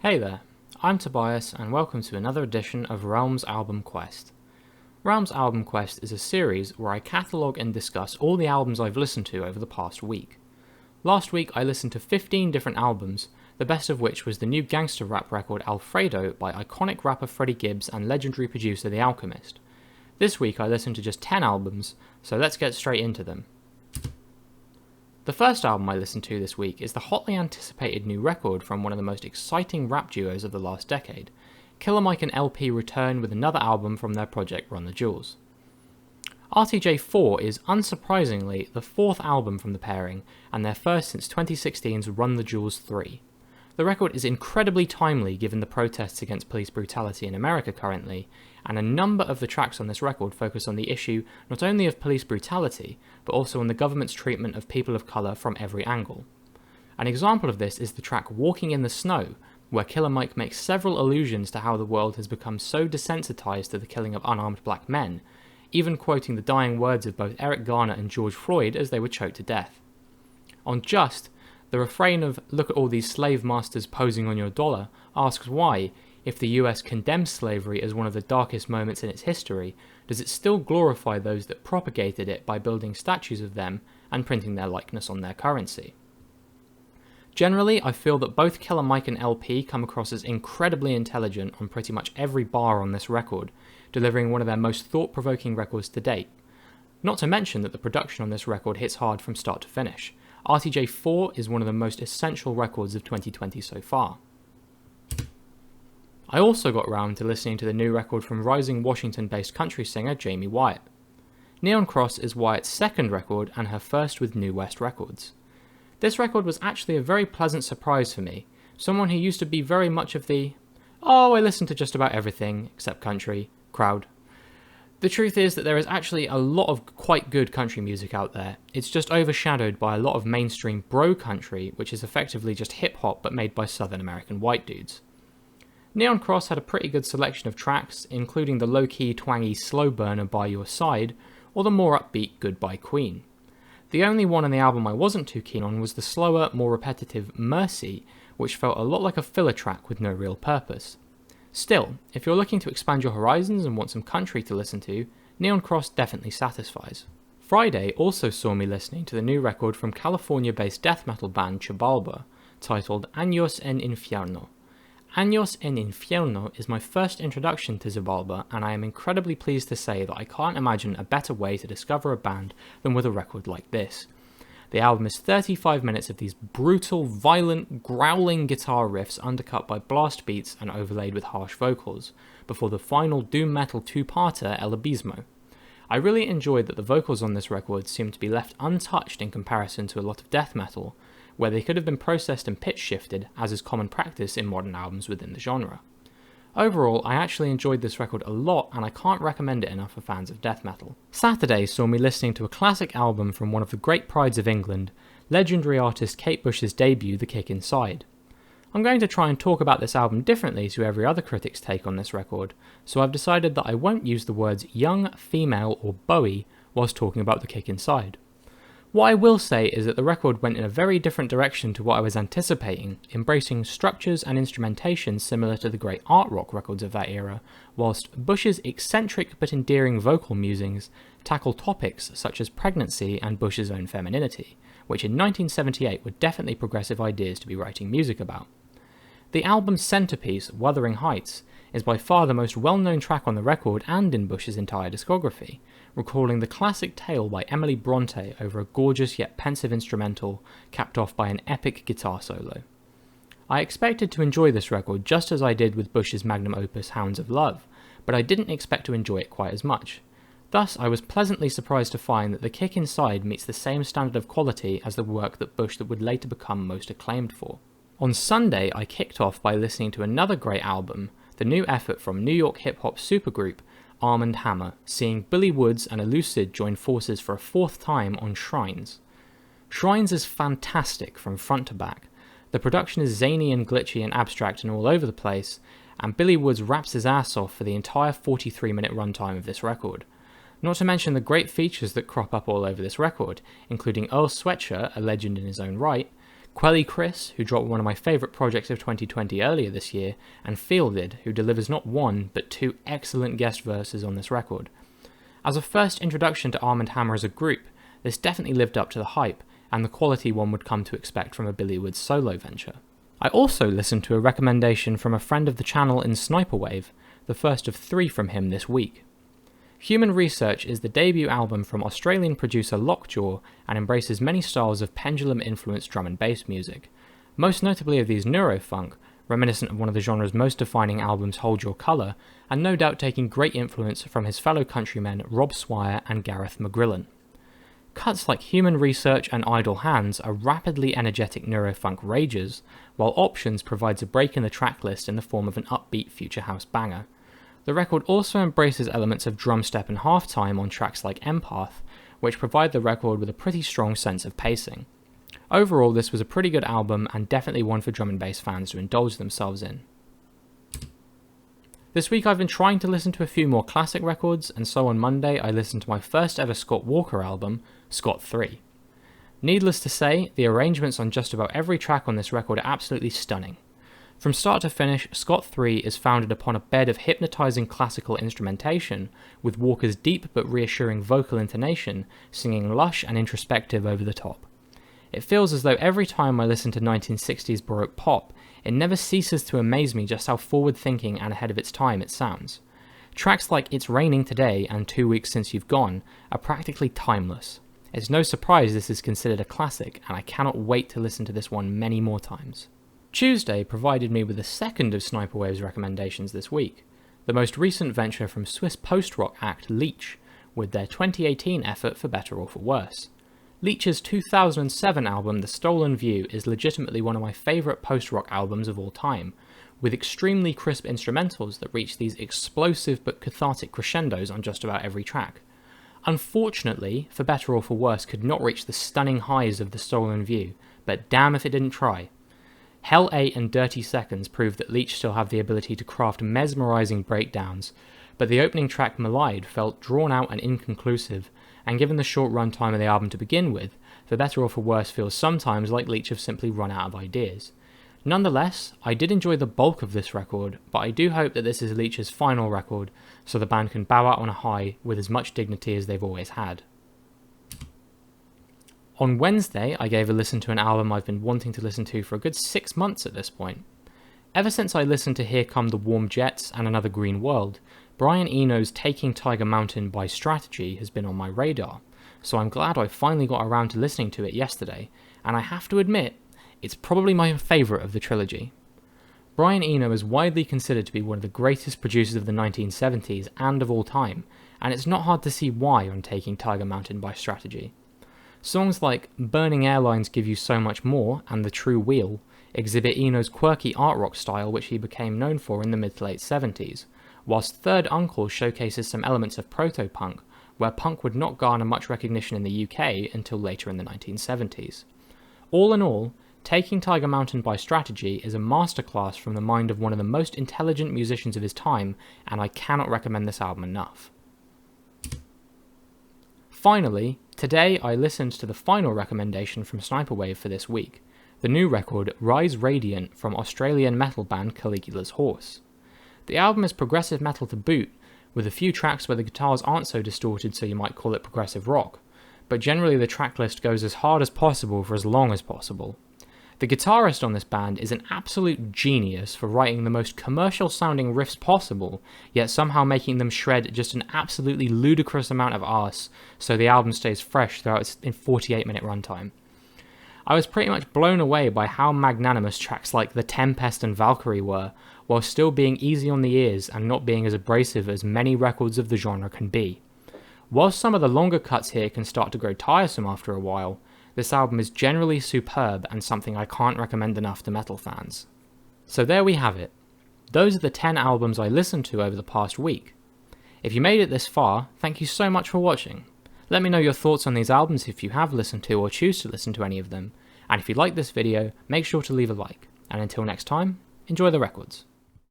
Hey there, I'm Tobias and welcome to another edition of Realms Album Quest. Realms Album Quest is a series where I catalogue and discuss all the albums I've listened to over the past week. Last week I listened to 15 different albums, the best of which was the new gangster rap record Alfredo by iconic rapper Freddie Gibbs and legendary producer The Alchemist. This week I listened to just 10 albums, so let's get straight into them. The first album I listened to this week is the hotly anticipated new record from one of the most exciting rap duos of the last decade. Killer Mike and El-P return with another album from their project Run the Jewels. RTJ4 is unsurprisingly the fourth album from the pairing, and their first since 2016's Run the Jewels 3. The record is incredibly timely given the protests against police brutality in America currently, and a number of the tracks on this record focus on the issue not only of police brutality, but also on the government's treatment of people of colour from every angle. An example of this is the track Walking in the Snow, where Killer Mike makes several allusions to how the world has become so desensitised to the killing of unarmed black men, even quoting the dying words of both Eric Garner and George Floyd as they were choked to death. On Just, the refrain of "look at all these slave masters posing on your dollar" asks why, if the US condemns slavery as one of the darkest moments in its history, does it still glorify those that propagated it by building statues of them and printing their likeness on their currency? Generally, I feel that both Killer Mike and El-P come across as incredibly intelligent on pretty much every bar on this record, delivering one of their most thought-provoking records to date. Not to mention that the production on this record hits hard from start to finish. RTJ4 is one of the most essential records of 2020 so far. I also got round to listening to the new record from rising Washington-based country singer Jamie Wyatt. Neon Cross is Wyatt's second record and her first with New West Records. This record was actually a very pleasant surprise for me, someone who used to be very much of the "oh, I listen to just about everything, except country" crowd. The truth is that there is actually a lot of quite good country music out there. It's just overshadowed by a lot of mainstream bro country, which is effectively just hip-hop but made by Southern American white dudes. Neon Cross had a pretty good selection of tracks, including the low-key twangy Slow Burner By Your Side, or the more upbeat Goodbye Queen. The only one on the album I wasn't too keen on was the slower, more repetitive Mercy, which felt a lot like a filler track with no real purpose. Still, if you're looking to expand your horizons and want some country to listen to, Neon Cross definitely satisfies. Friday also saw me listening to the new record from California-based death metal band Xibalba, titled Años en Infierno. Años en Infierno is my first introduction to Xibalba, and I am incredibly pleased to say that I can't imagine a better way to discover a band than with a record like this. The album is 35 minutes of these brutal, violent, growling guitar riffs undercut by blast beats and overlaid with harsh vocals, before the final doom metal two-parter El Abismo. I really enjoyed that the vocals on this record seem to be left untouched in comparison to a lot of death metal, where they could have been processed and pitch shifted, as is common practice in modern albums within the genre. Overall, I actually enjoyed this record a lot, and I can't recommend it enough for fans of death metal. Saturday saw me listening to a classic album from one of the great prides of England, legendary artist Kate Bush's debut, The Kick Inside. I'm going to try and talk about this album differently to every other critic's take on this record, so I've decided that I won't use the words young, female, or Bowie whilst talking about The Kick Inside. What I will say is that the record went in a very different direction to what I was anticipating, embracing structures and instrumentation similar to the great art rock records of that era, whilst Bush's eccentric but endearing vocal musings tackle topics such as pregnancy and Bush's own femininity, which in 1978 were definitely progressive ideas to be writing music about. The album's centrepiece, Wuthering Heights, is by far the most well-known track on the record and in Bush's entire discography, recalling the classic tale by Emily Bronte over a gorgeous yet pensive instrumental capped off by an epic guitar solo. I expected to enjoy this record just as I did with Bush's magnum opus Hounds of Love, but I didn't expect to enjoy it quite as much. Thus, I was pleasantly surprised to find that The Kick Inside meets the same standard of quality as the work that Bush would later become most acclaimed for. On Sunday, I kicked off by listening to another great album, the new effort from New York hip-hop supergroup Arm & Hammer, seeing Billy Woods and Elucid join forces for a fourth time on Shrines. Shrines is fantastic from front to back. The production is zany and glitchy and abstract and all over the place, and Billy Woods raps his ass off for the entire 43-minute runtime of this record. Not to mention the great features that crop up all over this record, including Earl Sweatshirt, a legend in his own right, Quelly Chris, who dropped one of my favourite projects of 2020 earlier this year, and Fielded, who delivers not one, but two excellent guest verses on this record. As a first introduction to Arm & Hammer as a group, this definitely lived up to the hype, and the quality one would come to expect from a Billy Woods solo venture. I also listened to a recommendation from a friend of the channel in Sniperwave, the first of 3 from him this week. Human Research is the debut album from Australian producer Lockjaw and embraces many styles of pendulum-influenced drum and bass music, most notably of these neurofunk, reminiscent of one of the genre's most defining albums Hold Your Colour, and no doubt taking great influence from his fellow countrymen Rob Swire and Gareth McGrillen. Cuts like Human Research and Idle Hands are rapidly energetic neurofunk rages, while Options provides a break in the tracklist in the form of an upbeat future house banger. The record also embraces elements of drumstep and halftime on tracks like Empath, which provide the record with a pretty strong sense of pacing. Overall, this was a pretty good album and definitely one for drum and bass fans to indulge themselves in. This week I've been trying to listen to a few more classic records, and so on Monday I listened to my first ever Scott Walker album, Scott 3. Needless to say, the arrangements on just about every track on this record are absolutely stunning. From start to finish, Scott 3 is founded upon a bed of hypnotising classical instrumentation, with Walker's deep but reassuring vocal intonation singing lush and introspective over the top. It feels as though every time I listen to 1960s Baroque pop, it never ceases to amaze me just how forward-thinking and ahead of its time it sounds. Tracks like It's Raining Today and 2 Weeks Since You've Gone are practically timeless. It's no surprise this is considered a classic, and I cannot wait to listen to this one many more times. Tuesday provided me with the second of Sniperwave's recommendations this week, the most recent venture from Swiss post-rock act Leech, with their 2018 effort For Better or For Worse. Leech's 2007 album The Stolen View is legitimately one of my favourite post-rock albums of all time, with extremely crisp instrumentals that reach these explosive but cathartic crescendos on just about every track. Unfortunately, For Better or For Worse could not reach the stunning highs of The Stolen View, but damn if it didn't try. Hell 8 and Dirty Seconds prove that Leech still have the ability to craft mesmerising breakdowns, but the opening track Malide felt drawn out and inconclusive, and given the short runtime of the album to begin with, For Better or For Worse feels sometimes like Leech have simply run out of ideas. Nonetheless, I did enjoy the bulk of this record, but I do hope that this is Leech's final record, so the band can bow out on a high with as much dignity as they've always had. On Wednesday, I gave a listen to an album I've been wanting to listen to for a good 6 months at this point. Ever since I listened to Here Come the Warm Jets and Another Green World, Brian Eno's Taking Tiger Mountain by Strategy has been on my radar, so I'm glad I finally got around to listening to it yesterday, and I have to admit, it's probably my favourite of the trilogy. Brian Eno is widely considered to be one of the greatest producers of the 1970s and of all time, and it's not hard to see why on Taking Tiger Mountain by Strategy. Songs like Burning Airlines Give You So Much More and The True Wheel exhibit Eno's quirky art rock style which he became known for in the mid to late 70s, whilst Third Uncle showcases some elements of proto-punk, where punk would not garner much recognition in the UK until later in the 1970s. All in all, Taking Tiger Mountain by Strategy is a masterclass from the mind of one of the most intelligent musicians of his time, and I cannot recommend this album enough. Finally, today I listened to the final recommendation from Sniperwave for this week, the new record Rise Radiant from Australian metal band Caligula's Horse. The album is progressive metal to boot, with a few tracks where the guitars aren't so distorted so you might call it progressive rock, but generally the tracklist goes as hard as possible for as long as possible. The guitarist on this band is an absolute genius for writing the most commercial sounding riffs possible, yet somehow making them shred just an absolutely ludicrous amount of arse so the album stays fresh throughout its 48-minute runtime. I was pretty much blown away by how magnanimous tracks like The Tempest and Valkyrie were, while still being easy on the ears and not being as abrasive as many records of the genre can be. While some of the longer cuts here can start to grow tiresome after a while, this album is generally superb and something I can't recommend enough to metal fans. So there we have it. Those are the 10 albums I listened to over the past week. If you made it this far, thank you so much for watching. Let me know your thoughts on these albums if you have listened to or choose to listen to any of them, and if you like this video, make sure to leave a like, and until next time, enjoy the records.